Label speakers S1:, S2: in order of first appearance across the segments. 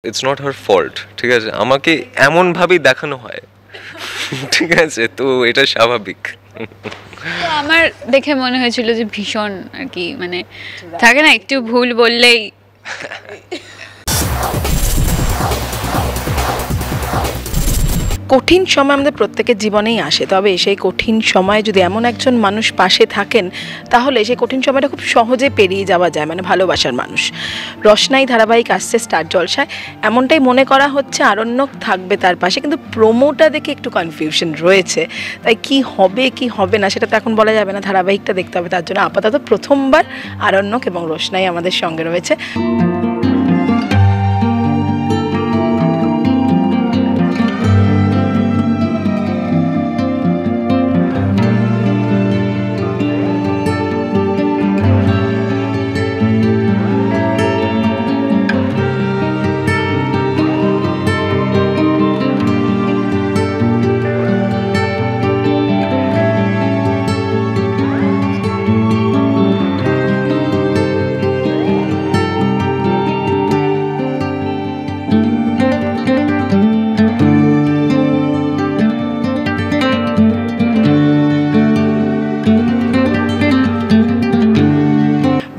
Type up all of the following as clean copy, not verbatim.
S1: It's not her fault, ঠিক আছে? আমাকে এমনভাবেই দেখানো হয়, ঠিক আছে? তো এটা স্বাভাবিক।
S2: তো আমার দেখে মনে হয়েছিল যে ভীষণ আর কি, মানে থাকে না একটু ভুল বললেই।
S3: কঠিন সময় আমাদের প্রত্যেকের জীবনেই আসে, তবে সেই কঠিন সময়ে যদি এমন একজন মানুষ পাশে থাকেন তাহলে সেই কঠিন সময়টা খুব সহজে পেরিয়ে যাওয়া যায়, মানে ভালোবাসার মানুষ। রসনাই ধারাবাহিক আসছে স্টার জলসায়, এমনটাই মনে করা হচ্ছে আরণ্যক থাকবে তার পাশে, কিন্তু প্রোমোটা দেখে একটু কনফিউশন রয়েছে। তাই কি হবে কি হবে না সেটা তো এখন বলা যাবে না, ধারাবাহিকটা দেখতে হবে। তার জন্য আপাতত প্রথমবার আরণ্যক এবং রসনাই আমাদের সঙ্গে রয়েছে।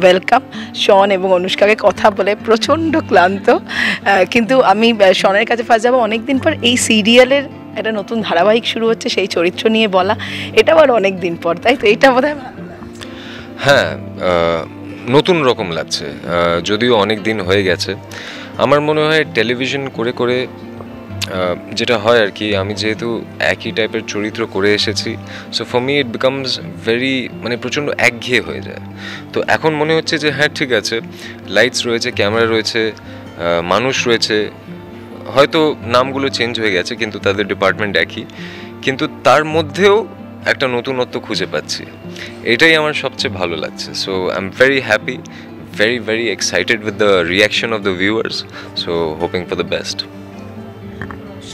S3: ওয়েলকাম। শন এবং অনুষ্কাকে কথা বলে প্রচণ্ড ক্লান্ত, কিন্তু আমি শনের কাছে ফার্স্ট যাবো। অনেকদিন পর এই সিরিয়ালের একটা নতুন ধারাবাহিক শুরু হচ্ছে, সেই চরিত্র নিয়ে বলা, এটা আবার অনেক দিন পর, তাই তো? এটা বোধহয়
S1: হ্যাঁ, নতুন রকম লাগছে, যদিও অনেক দিন হয়ে গেছে। আমার মনে হয় টেলিভিশন করে করে যেটা হয় আর কি, আমি যেহেতু একই টাইপের চরিত্র করে এসেছি, so for me it becomes very, মানে প্রচণ্ড একঘেয়ে হয়ে যায়। তো এখন মনে হচ্ছে যে হ্যাঁ ঠিক আছে, লাইটস রয়েছে, ক্যামেরা রয়েছে, মানুষ রয়েছে, হয়তো নামগুলো চেঞ্জ হয়ে গেছে কিন্তু তাদের ডিপার্টমেন্ট একই, কিন্তু তার মধ্যেও একটা নতুনত্ব খুঁজে পাচ্ছি। এটাই আমার সবচেয়ে ভালো লাগছে। So I am very happy, very very excited with the reaction of the viewers, so hoping for the best.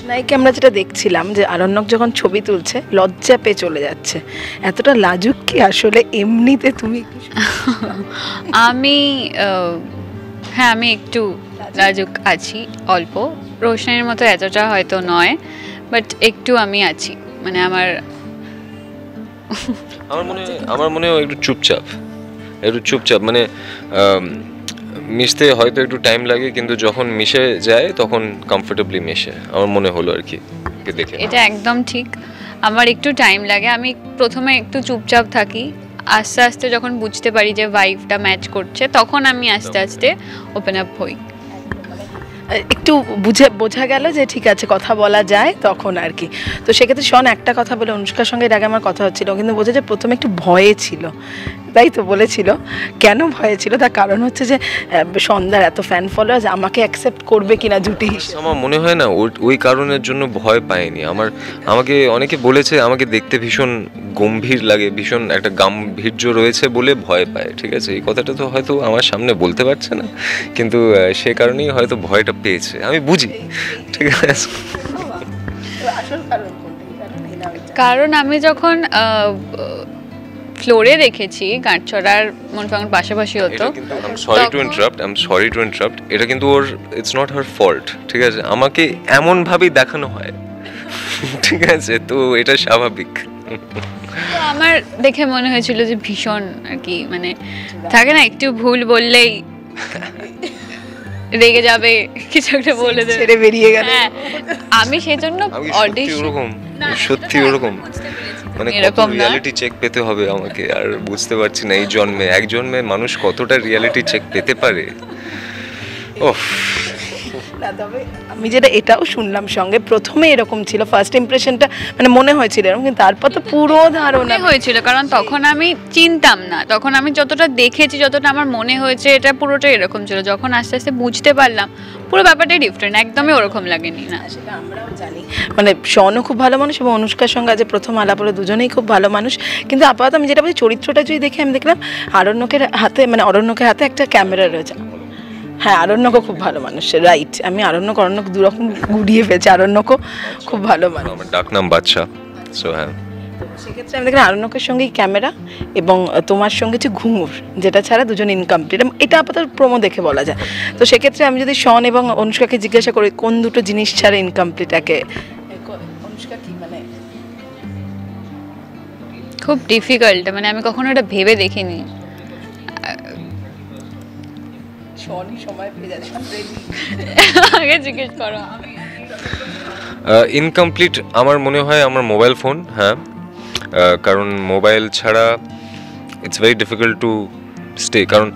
S3: রসনাইকে আমরা যেটা দেখছিলাম যে আরণ্যক যখন ছবি তুলছে লজ্জা পেয়ে চলে যাচ্ছে, এতটা লাজুক কি আসলে এমনিতে তুমি?
S2: আমি হ্যাঁ, আমি একটু লাজুক আছি, অল্প। রোশনাইয়ের মতো এতটা হয়তো নয়, বাট একটু আমি আছি, মানে আমার
S1: মনে হয় একটু চুপচাপ, মানে মিশতে হয়তো একটু টাইম লাগে, কিন্তু যখন মিশে যায় তখন কমফোর্টেবলি মিশে, আমার মনে হলো আর কি দেখে।
S2: এটা একদম ঠিক, আমার একটু টাইম লাগে। আমি প্রথমে একটু চুপচাপ থাকি, আস্তে আস্তে যখন বুঝতে পারি যে ভাইবটা ম্যাচ করছে তখন আমি আস্তে আস্তে ওপেন আপ হই।
S3: একটু বোঝা গেল যে ঠিক আছে কথা বলা যায় তখন আর কি। তো সেক্ষেত্রে শন একটা কথা বলে, অনুষ্কার সঙ্গে এর আগে আমার কথা হচ্ছিল, কিন্তু বোঝা যায় প্রথমে একটু ভয়ে ছিল, তাই তো? বলেছিল কেন ভয়ে ছিল, তার কারণ হচ্ছে যে সন্ধ্যার এত ফ্যান ফলোয়ার্স, আমাকে অ্যাকসেপ্ট করবে কিনা জুটি হিসেবে।
S1: আমার মনে হয় না ওই কারণের জন্য ভয় পাইনি। আমাকে অনেকে বলেছে আমাকে দেখতে ভীষণ গম্ভীর লাগে, ভীষণ একটা গাম্ভীর্য রয়েছে বলে ভয় পায়, ঠিক আছে? এই কথাটা তো হয়তো আমার সামনে বলতে পারছে না, কিন্তু সে কারণেই হয়তো ভয়টা পেয়েছে, আমি বুঝি, ঠিক আছে?
S2: কারণ আমি যখন ফ্লোরে দেখেছি, গাঁটছড়ার মন ফাঙ্গন পাশাপাশি হতো।
S1: সরি টু ইন্টারাপ্ট, এটা কিন্তু ওর, ইটস নট হার ফল্ট, ঠিক আছে? আমাকে এমনভাবেই দেখানো হয়, ঠিক আছে? তো এটা স্বাভাবিক।
S2: তো আমার দেখে মনে হয়েছিল যে ভীষণ আর কি, মানে থাকে না একটু ভুল বললেই রেগে যাবে, কিছু একটা বলে দেবে,
S3: ছেড়ে বেরিয়ে গেল।
S2: হ্যাঁ, আমি সেজন্য
S1: সত্যি ওরকম, মানে এরকম রিয়ালিটি চেক পেতে হবে আমাকে, আর বুঝতে পারছি না এই জন্মে, এক জন্মে মানুষ কতটা রিয়ালিটি চেক পেতে পারে। ওহ,
S3: তবে আমি যেটা এটাও শুনলাম সঙ্গে, প্রথমে এরকম ছিল, ফার্স্ট ইমপ্রেশনটা মানে মনে হয়েছিল এরকম, কিন্তু তারপর তো পুরো ধারণা
S2: হয়েছিল, কারণ তখন আমি চিনতাম না, তখন আমি যতটা দেখেছি, যতটা আমার মনে হয়েছে এটা পুরোটা এরকম ছিল। যখন আস্তে আস্তে বুঝতে পারলাম পুরো ব্যাপারটাই ডিফারেন্ট, একদমই ওরকম লাগেনি। না,
S3: সেটা আমরাও জানি, মানে শনও খুব ভালো মানুষ এবং অনুষ্কার সঙ্গে আজ প্রথম আলাপ হলো, দুজনেই খুব ভালো মানুষ। কিন্তু আপাতত আমি যেটা বলছি, চরিত্রটা যদি দেখি, আমি দেখলাম অরণ্যকের হাতে একটা ক্যামেরা রয়েছে। হ্যাঁ, আরণ্যকও খুব ভালো মানুষ, রাইট। আমি অরণ্যক দুরকম গুড়িয়ে ফেলছি, আরণ্যকও খুব ভালো মানুষ।
S1: আমার ডাক নাম বাদশা, সো হ্যাঁ।
S3: সেক্ষেত্রে আমি দেখলাম আরণ্যকের সঙ্গেই ক্যামেরা এবং তোমার সঙ্গে হচ্ছে ঘুঙুর, যেটা ছাড়া দুজন ইনকমপ্লিট, এটা আপাতত প্রোমো দেখে বলা যায়। তো সেক্ষেত্রে আমি যদি শন এবং অনুষ্কাকে জিজ্ঞাসা করি কোন দুটো জিনিস ছাড়া ইনকমপ্লিট একে, অনুষ্কা কি মানে
S2: খুব ডিফিকাল্ট, মানে আমি কখনো এটা ভেবে দেখিনি।
S3: শনই সময় পেয়ে যাচ্ছে,
S2: আগে জিজ্ঞেস করো।
S1: ইনকমপ্লিট আমার মনে হয় আমার মোবাইল ফোন, হ্যাঁ, কারণ মোবাইল ছাড়া it's very difficult to stay, কারণ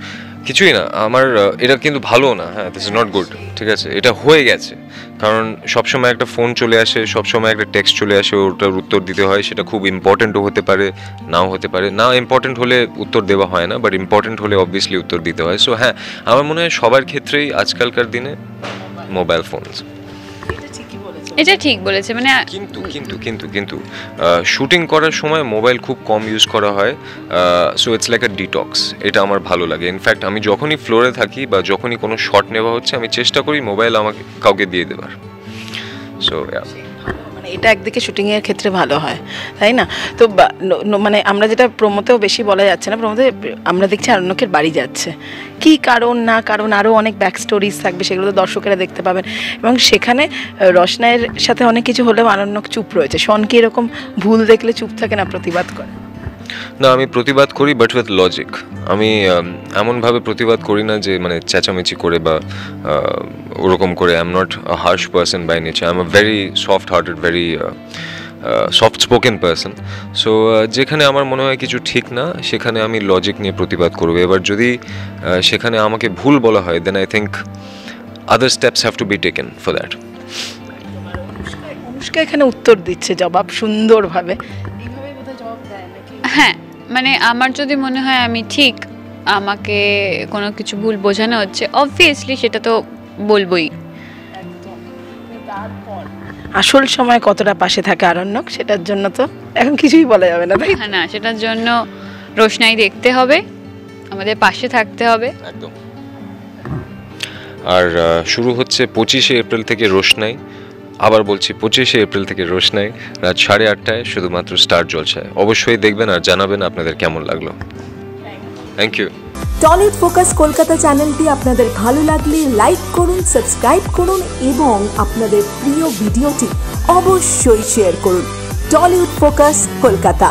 S1: কিছুই না আমার এটা কিন্তু ভালো না, হ্যাঁ, দিস ইজ নট গুড, ঠিক আছে, এটা হয়ে গেছে, কারণ সবসময় একটা ফোন চলে আসে, সবসময় একটা টেক্সট চলে আসে, ওটার উত্তর দিতে হয়, সেটা খুব ইম্পর্টেন্টও হতে পারে, নাও হতে পারে, না ইম্পর্টেন্ট হলে উত্তর দেওয়া হয় না, বাট ইম্পর্টেন্ট হলে অবভিয়াসলি উত্তর দিতে হয়। সো হ্যাঁ, আমার মনে হয় সবার ক্ষেত্রেই আজকালকার দিনে মোবাইল ফোনস।
S2: এটা ঠিক বলেছে, মানে
S1: কিন্তু কিন্তু কিন্তু কিন্তু শুটিং করার সময় মোবাইল খুব কম ইউজ করা হয়, so it's like a detox, এটা আমার ভালো লাগে। ইনফ্যাক্ট আমি যখনই ফ্লোরে থাকি বা যখনই কোনো শট নেওয়া হচ্ছে আমি চেষ্টা করি মোবাইল আমাকে কাউকে দিয়ে দেওয়ার। সো
S3: মানে এটা একদিকে শুটিংয়ের ক্ষেত্রে ভালো হয়, তাই না? তো মানে আমরা যেটা প্রমোতেও বেশি বলা যাচ্ছে না, প্রমোতে আমরা দেখছি আরণ্যকের বাড়ি যাচ্ছে, কি কারণ না কারণ আরও অনেক ব্যাক স্টোরিজ থাকবে, সেগুলো তো দর্শকেরা দেখতে পাবেন, এবং সেখানে রসনায়ের সাথে অনেক কিছু হলেও আরণ্যক চুপ রয়েছে। শন কি এরকম ভুল দেখলে চুপ থাকে না, প্রতিবাদ করে?
S1: না, আমি প্রতিবাদ করি বাট উইথ লজিক। আমি এমনভাবে প্রতিবাদ করি না যে মানে চেঁচামেচি করে বা ওরকম করে। I am not a harsh person by nature, I am a very soft hearted, very soft spoken person. So যেখানে আমার মনে হয় কিছু ঠিক না সেখানে আমি লজিক নিয়ে প্রতিবাদ করবো। এবার যদি সেখানে আমাকে ভুল বলা হয় then I think other steps have to be taken for that.
S3: Anushka এখানে উত্তর দিচ্ছে জবাব সুন্দরভাবে,
S2: হ্যাঁ, মানে আমার যদি মনে হয় আমি ঠিক, আমাকে কোনো কিছু ভুল বোঝানো হচ্ছে, অবভিয়াসলি সেটা তো বলবোই।
S3: আসল সময় কতটা পাশে থাকে আরণ্যক, সেটার জন্য তো এখন কিছুই বলা যাবে না, তাই
S2: হ্যাঁ, না, সেটার জন্য রোশনাই দেখতে হবে, আমাদের পাশে থাকতে হবে
S1: একদম। আর শুরু হচ্ছে 25শে এপ্রিল থেকে রোশনাই, আবার বলছি 25শে এপ্রিল থেকে রোশনাই, রাত 8:30টায় শুধুমাত্র স্টার জলসায়। অবশ্যই দেখবেন আর জানাবেন আপনাদের কেমন লাগলো। Thank you.
S4: Tollywood focus Kolkata চ্যানেলটি আপনাদের ভালো লাগলে লাইক করুন, সাবস্ক্রাইব করুন এবং আপনাদের প্রিয় ভিডিওটি অবশ্যই শেয়ার করুন। Tollywood focus Kolkata.